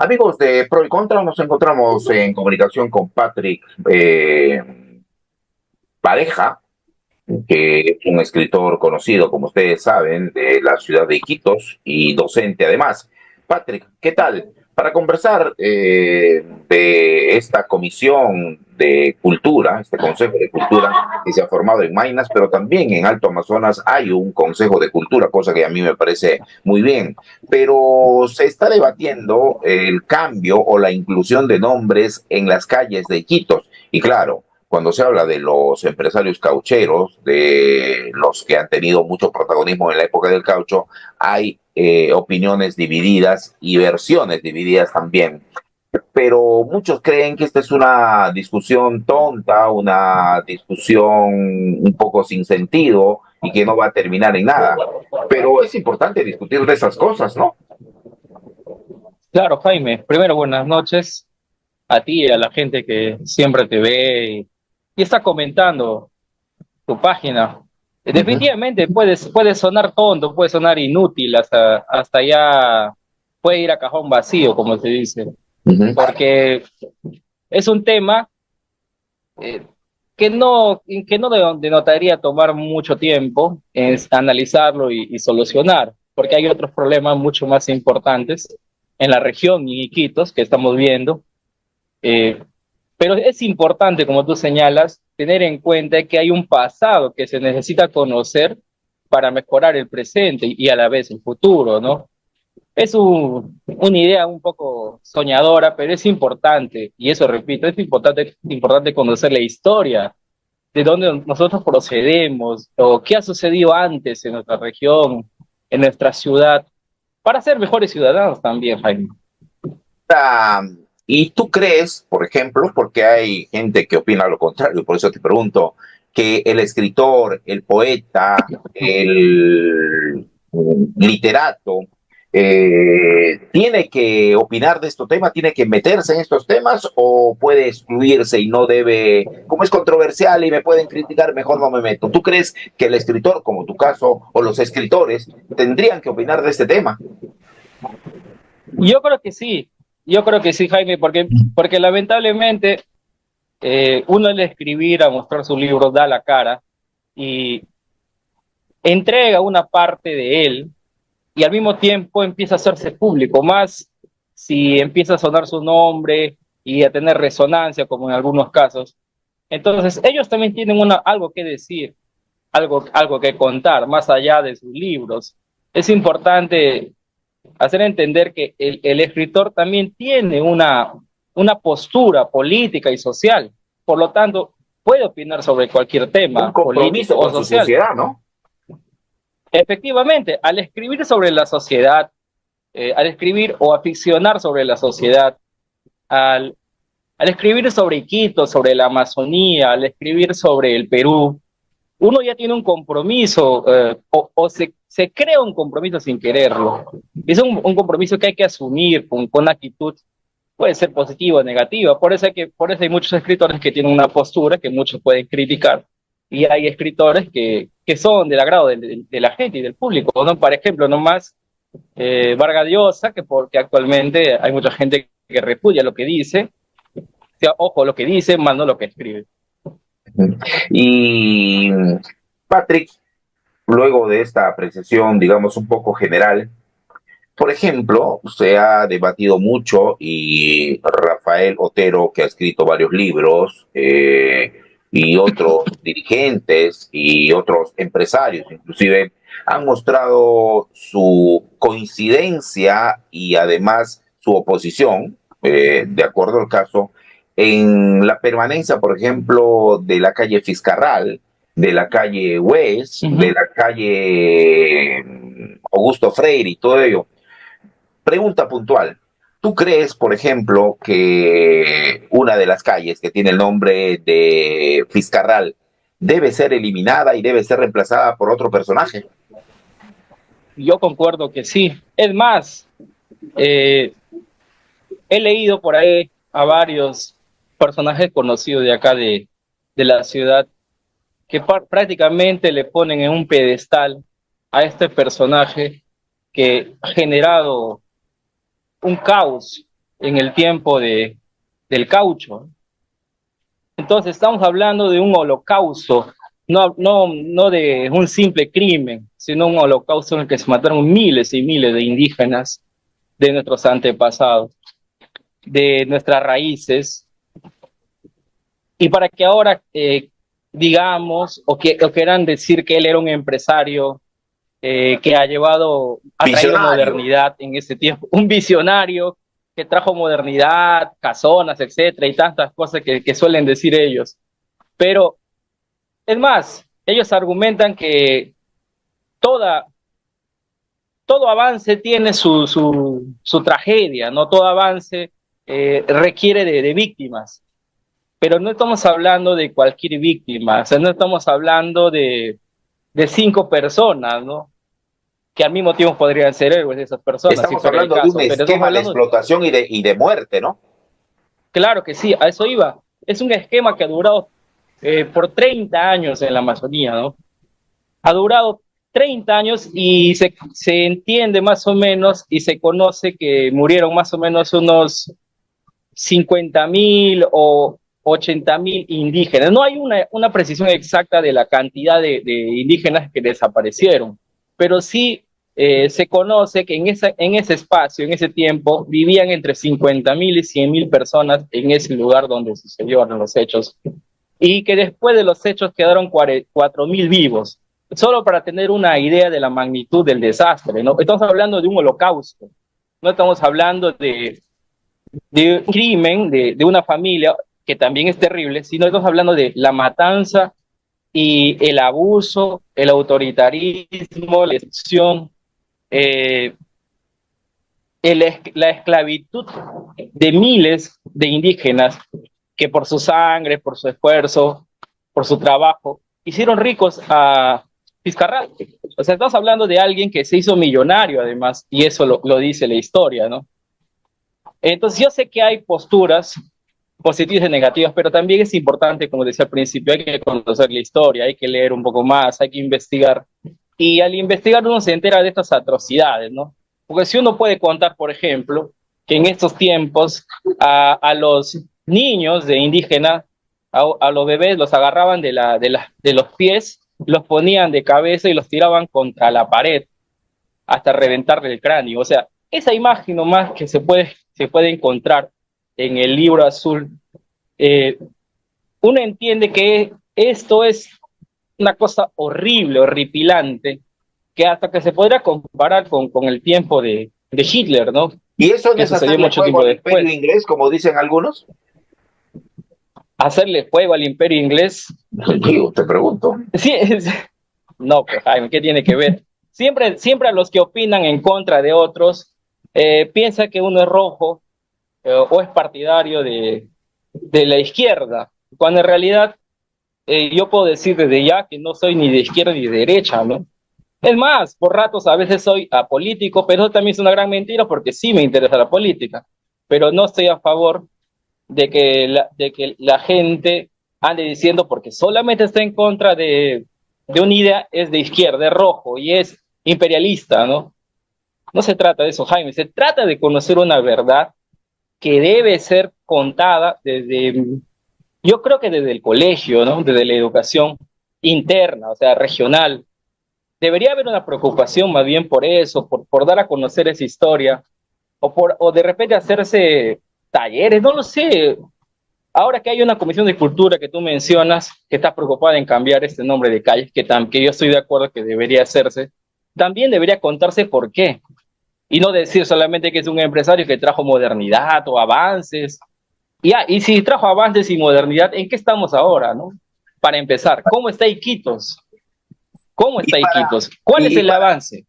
Amigos de Pro y Contra, nos encontramos en comunicación con Patrick Pareja, que es un escritor conocido, como ustedes saben, de la ciudad de Iquitos y docente además. Patrick, ¿qué tal? Para conversar de esta comisión de cultura, este Consejo de Cultura que se ha formado en Maynas, pero también en Alto Amazonas hay un Consejo de Cultura, cosa que a mí me parece muy bien. Pero se está debatiendo el cambio o la inclusión de nombres en las calles de Iquitos. Y claro, cuando se habla de los empresarios caucheros, de los que han tenido mucho protagonismo en la época del caucho, hay opiniones divididas y versiones divididas también. Pero muchos creen que esta es una discusión tonta, una discusión un poco sin sentido y que no va a terminar en nada. Pero es importante discutir de esas cosas, ¿no? Claro, Jaime. Primero, buenas noches a ti y a la gente que siempre te ve y está comentando tu página. Uh -huh. Definitivamente puede sonar tonto, puede sonar inútil, hasta ya puede ir a cajón vacío, como se dice, Uh -huh. porque es un tema eh, que no denotaría tomar mucho tiempo en analizarlo y solucionar, porque hay otros problemas mucho más importantes en la región y Iquitos que estamos viendo. Eh, pero es importante, como tú señalas, tener en cuenta que hay un pasado que se necesita conocer para mejorar el presente y a la vez el futuro, ¿no? Es una idea un poco soñadora, pero es importante, y eso repito, es importante conocer la historia, de dónde nosotros procedemos, o qué ha sucedido antes en nuestra región, en nuestra ciudad, para ser mejores ciudadanos también, Jaime. Y tú crees, por ejemplo, porque hay gente que opina lo contrario, por eso te pregunto, que el escritor, el poeta, el literato, tiene que opinar de estos temas, tiene que meterse en estos temas o puede excluirse y no debe, como es controversial y me pueden criticar, mejor no me meto. ¿Tú crees que el escritor, como tu caso, o los escritores, tendrían que opinar de este tema? Yo creo que sí, yo creo que sí, Jaime, porque lamentablemente uno al escribir, a mostrar su libro, da la cara y entrega una parte de él y al mismo tiempo empieza a hacerse público, más si empieza a sonar su nombre y a tener resonancia, como en algunos casos. Entonces, ellos también tienen algo que decir, algo que contar, más allá de sus libros. Es importante hacer entender que el escritor también tiene una postura política y social. Por lo tanto, puede opinar sobre cualquier Un tema político compromiso o con su social. sociedad, ¿no? Efectivamente, al escribir sobre la sociedad, al escribir o aficionar sobre la sociedad, al, al escribir sobre Iquitos, sobre la Amazonía, al escribir sobre el Perú, uno ya tiene un compromiso o se crea un compromiso sin quererlo. Es un compromiso que hay que asumir con actitud, puede ser positiva o negativa. Por eso hay muchos escritores que tienen una postura que muchos pueden criticar y hay escritores que son del agrado de la gente y del público, ¿no? Por ejemplo, nomás Vargas Llosa, porque actualmente hay mucha gente que repudia lo que dice, o sea, ojo, lo que dice, más no lo que escribe. Y Patrick, luego de esta apreciación, digamos, un poco general, por ejemplo, se ha debatido mucho y Rafael Otero, que ha escrito varios libros, y otros dirigentes y otros empresarios, inclusive, han mostrado su coincidencia y además su oposición, de acuerdo al caso, en la permanencia, por ejemplo, de la calle Fiscarral, de la calle West, de la calle Augusto Freire y todo ello. Pregunta puntual. ¿Tú crees, por ejemplo, que una de las calles que tiene el nombre de Fiscarral debe ser eliminada y debe ser reemplazada por otro personaje? Yo concuerdo que sí. Es más, eh, he leído por ahí a varios personajes conocidos de acá de la ciudad que prácticamente le ponen en un pedestal a este personaje que ha generado un caos, en el tiempo del caucho. Entonces estamos hablando de un holocausto, no de un simple crimen, sino un holocausto en el que se mataron miles y miles de indígenas de nuestros antepasados, de nuestras raíces, y para que ahora digamos o quieran decir que él era un empresario que ha traído modernidad en ese tiempo, un visionario que trajo modernidad, casonas, etcétera, y tantas cosas que suelen decir ellos. Pero es más, ellos argumentan que toda, todo avance tiene su tragedia, ¿no? Todo avance requiere de víctimas, pero no estamos hablando de cualquier víctima, o sea, no estamos hablando de 5 personas, ¿no? Que al mismo tiempo podrían ser héroes de esas personas, Estamos si fuera el hablando de un caso, pero estamos esquema de hablando, explotación y de muerte, ¿no? claro que sí, a eso iba. Es un esquema que ha durado por 30 años en la Amazonía, ¿no? Ha durado 30 años y se entiende más o menos y se conoce que murieron más o menos unos 50.000 o 80.000 indígenas. No hay una precisión exacta de la cantidad de indígenas que desaparecieron, pero sí se conoce que en ese espacio, en ese tiempo, vivían entre 50.000 y 100.000 personas en ese lugar donde sucedieron los hechos, y que después de los hechos quedaron 4.000 vivos, solo para tener una idea de la magnitud del desastre, ¿no? Estamos hablando de un holocausto, no estamos hablando de un crimen de una familia que también es terrible, sino estamos hablando de la matanza y el abuso, el autoritarismo, la extorsión, eh, la esclavitud de miles de indígenas que por su sangre, por su esfuerzo, por su trabajo, hicieron ricos a Vizcarra. O sea, estamos hablando de alguien que se hizo millonario además, y eso lo dice la historia, ¿no? Entonces yo sé que hay posturas positivas y negativas, pero también es importante, como decía al principio, hay que conocer la historia, hay que leer un poco más, hay que investigar. Y al investigar uno se entera de estas atrocidades, ¿no? Porque si uno puede contar, por ejemplo, que en estos tiempos a los niños de indígena, a los bebés los agarraban de los pies, los ponían de cabeza y los tiraban contra la pared hasta reventarle el cráneo. O sea, esa imagen nomás que se puede encontrar en el libro azul, eh, uno entiende que esto es una cosa horrible, horripilante, que hasta que se podrá comparar con el tiempo de Hitler, ¿no? ¿Y eso no Que es sucedió hacerle mucho fuego tiempo al imperio después. inglés, como dicen algunos? Hacerle fuego al imperio inglés. Digo, te pregunto. Sí, no, pues Jaime, ¿qué tiene que ver? Siempre a los que opinan en contra de otros, piensa que uno es rojo o es partidario de la izquierda, cuando en realidad yo puedo decir desde ya que no soy ni de izquierda ni de derecha, ¿no? Es más, por ratos a veces soy apolítico, pero eso también es una gran mentira porque sí me interesa la política, pero no estoy a favor de que la gente ande diciendo porque solamente está en contra de una idea, es de izquierda, es rojo y es imperialista, ¿no? No se trata de eso, Jaime, se trata de conocer una verdad que debe ser contada yo creo que desde el colegio, ¿no? Desde la educación interna, o sea, regional. Debería haber una preocupación más bien por eso, por dar a conocer esa historia, o de repente hacerse talleres, no lo sé. Ahora que hay una comisión de cultura que tú mencionas, que está preocupada en cambiar este nombre de calles, que yo estoy de acuerdo que debería hacerse, también debería contarse por qué. Y no decir solamente que es un empresario que trajo modernidad o avances. Y si trajo avances y modernidad, ¿en qué estamos ahora, no? Para empezar, ¿cómo está Iquitos? ¿Cómo Y está para, Iquitos? ¿Cuál es y el avance?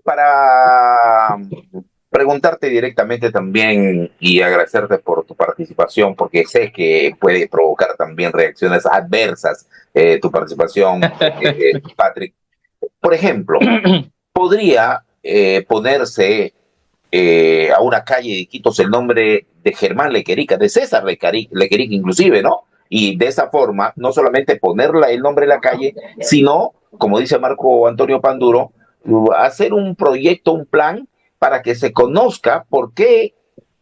para preguntarte directamente también y agradecerte por tu participación, porque sé que puede provocar también reacciones adversas tu participación, Patrick. Por ejemplo, podría ponerse a una calle de Iquitos el nombre de Germán Lequerica, de César Lequerica inclusive, ¿no? Y de esa forma, no solamente ponerla el nombre de la calle, sino, como dice Marco Antonio Panduro, hacer un proyecto, un plan para que se conozca por qué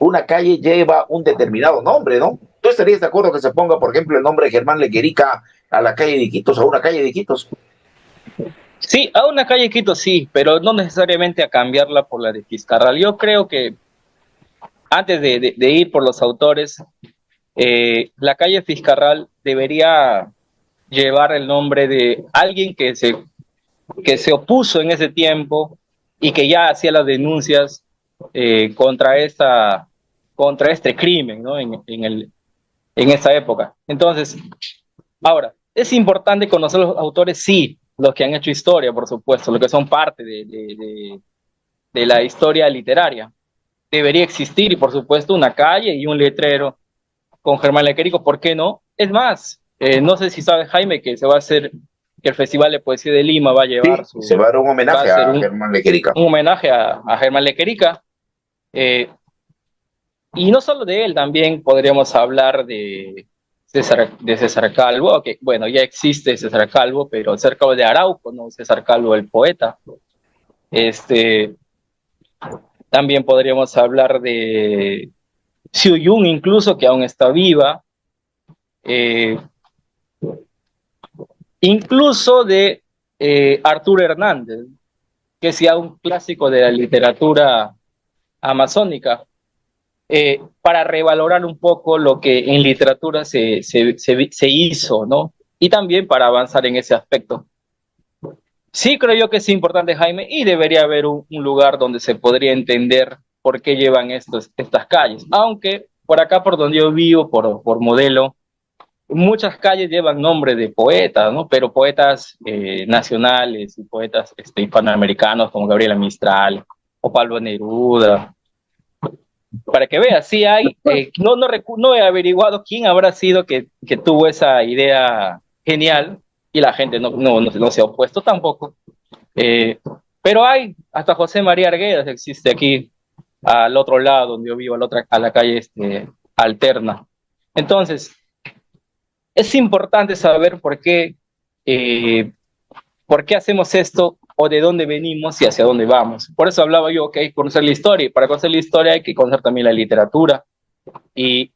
una calle lleva un determinado nombre, ¿no? ¿Tú estarías de acuerdo que se ponga, por ejemplo, el nombre de Germán Lequerica a la calle de Iquitos, a una calle de Iquitos? Sí, a una calle Quito sí, pero no necesariamente a cambiarla por la de Fiscarral. Yo creo que antes de ir por los autores, la calle Fiscarral debería llevar el nombre de alguien que se opuso en ese tiempo y que ya hacía las denuncias contra, contra este crimen, ¿no? En esa época. Entonces, ahora, es importante conocer los autores, sí, los que han hecho historia, por supuesto, los que son parte de la historia literaria. Debería existir, y por supuesto, una calle y un letrero con Germán Lequerico, ¿por qué no? Es más, no sé si sabes, Jaime, que se va a hacer, que el Festival de Poesía de Lima va a llevar Sí, se va a dar un homenaje a Germán Lequerica. Un homenaje a Germán Lequerica. Y no solo de él, también podríamos hablar de César Calvo, que bueno, ya existe César Calvo, pero César Calvo de Arauco, no César Calvo el poeta. También podríamos hablar de Xiu Yun, incluso, que aún está viva. Incluso de Arturo Hernández, que es ya un clásico de la literatura amazónica, para revalorar un poco lo que en literatura se hizo, ¿no? Y también para avanzar en ese aspecto. Sí creo yo que es importante, Jaime, y debería haber un lugar donde se podría entender por qué llevan estas calles. Aunque por acá, por donde yo vivo, por Modelo, muchas calles llevan nombre de poetas, ¿no? Pero poetas nacionales y poetas hispanoamericanos como Gabriela Mistral o Pablo Neruda. Para que veas, sí hay, no he averiguado quién habrá sido que tuvo esa idea genial y la gente no se ha opuesto tampoco. Pero hay, hasta José María Arguedas existe aquí al otro lado donde yo vivo, a la calle alterna. Entonces, es importante saber por qué hacemos esto o de dónde venimos y hacia dónde vamos. Por eso hablaba yo que hay que conocer la historia, y para conocer la historia hay que conocer también la literatura. Y,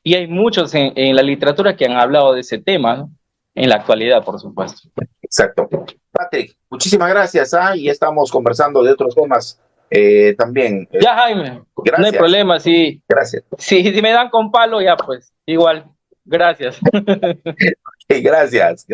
y hay muchos en la literatura que han hablado de ese tema, ¿no? En la actualidad, por supuesto. Exacto. Patrick, muchísimas gracias, y estamos conversando de otros temas también. Ya, Jaime, gracias. No hay problema, sí. Gracias. Si me dan con palo, ya pues, igual. Gracias. Gracias.